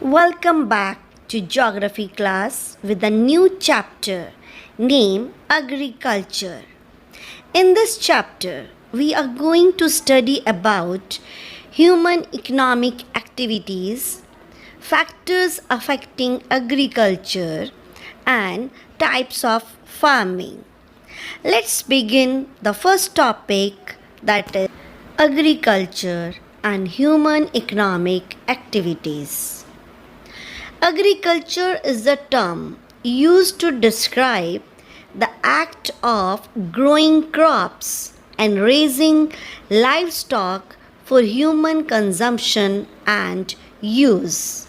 Welcome back to Geography class with a new chapter named Agriculture. In this chapter, we are going to study about human economic activities, factors affecting agriculture, and types of farming. Let's begin the first topic, that is agriculture and human economic activities. Agriculture is a term used to describe the act of growing crops and raising livestock for human consumption and use.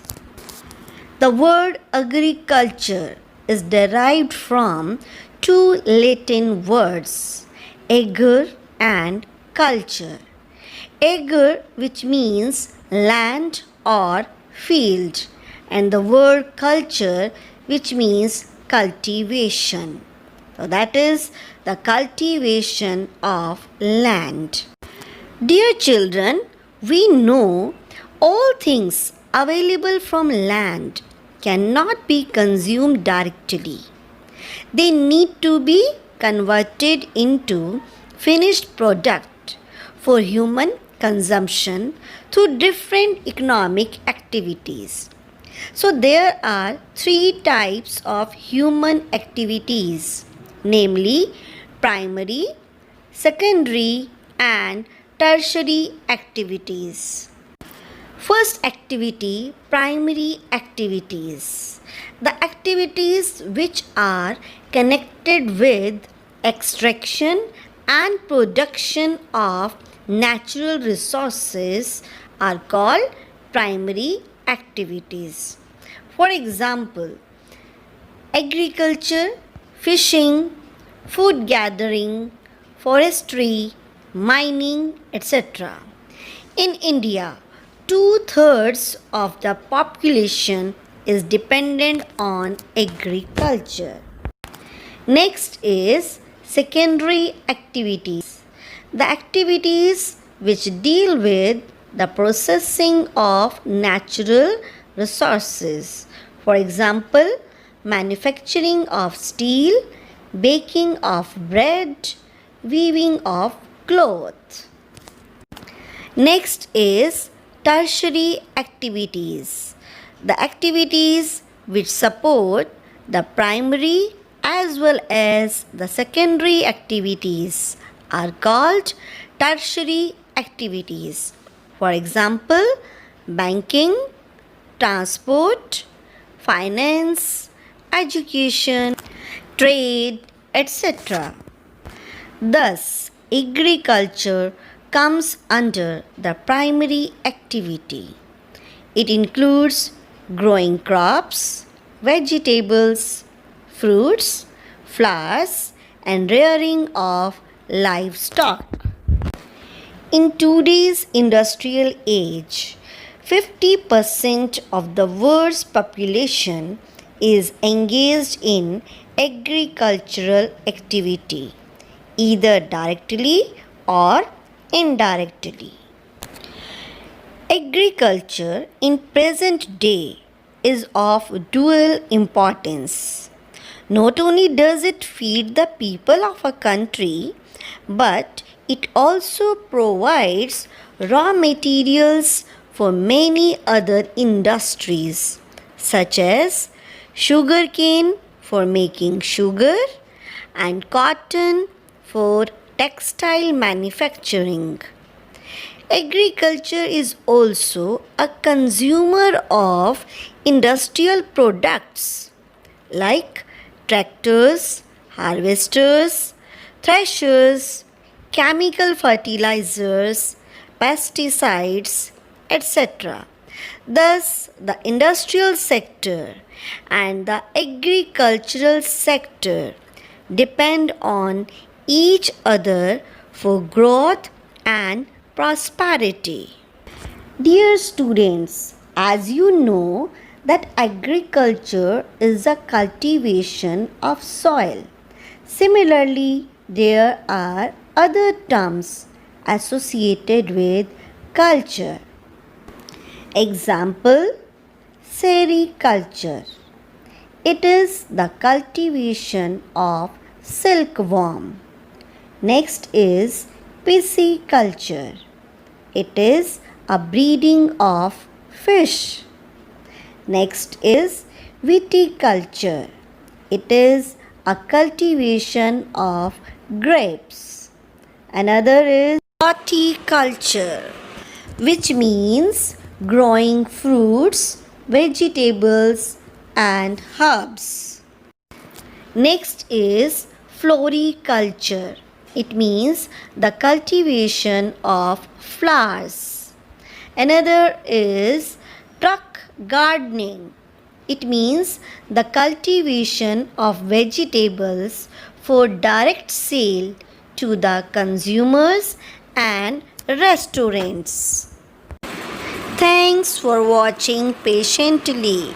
The word agriculture is derived from two Latin words, ager and culture. Ager, which means land or field, and the word culture, which means cultivation. So that is the cultivation of land. Dear children, we know all things available from land cannot be consumed directly. They need to be converted into finished product for human consumption through different economic activities. So there are three types of human activities, namely primary, secondary, and tertiary activities. First activity, primary activities. The activities which are connected with extraction and production of natural resources are called primary activities. For example, agriculture, fishing, food gathering, forestry, mining, etc. In India, 2/3 of the population is dependent on agriculture. Next is secondary activities. The activities which deal with the processing of natural resources. For example, manufacturing of steel, baking of bread, weaving of cloth. Next is tertiary activities. The activities which support the primary as well as the secondary activities are called tertiary activities. For example, banking, transport, finance, education, trade, etc. Thus, agriculture comes under the primary activity. It includes growing crops, vegetables, fruits, flowers, and rearing of livestock. In today's industrial age, 50% of the world's population is engaged in agricultural activity, either directly or indirectly. Agriculture in present day is of dual importance. Not only does it feed the people of a country, but it also provides raw materials for many other industries, such as sugarcane for making sugar and cotton for textile manufacturing. Agriculture is also a consumer of industrial products like tractors, harvesters, threshers, chemical fertilizers, pesticides, etc. Thus, the industrial sector and the agricultural sector depend on each other for growth and prosperity. Dear students, as you know that agriculture is a cultivation of soil. Similarly, there are other terms associated with culture. Example, Sericulture. It is the cultivation of silkworm. Next is pisciculture. It is a breeding of fish. Next is viticulture. It is a cultivation of grapes. Another is horticulture, which means growing fruits, vegetables, and herbs. Next is floriculture. It means the cultivation of flowers. Another is truck gardening. It means the cultivation of vegetables for direct sale to the consumers and restaurants. Thanks for watching patiently.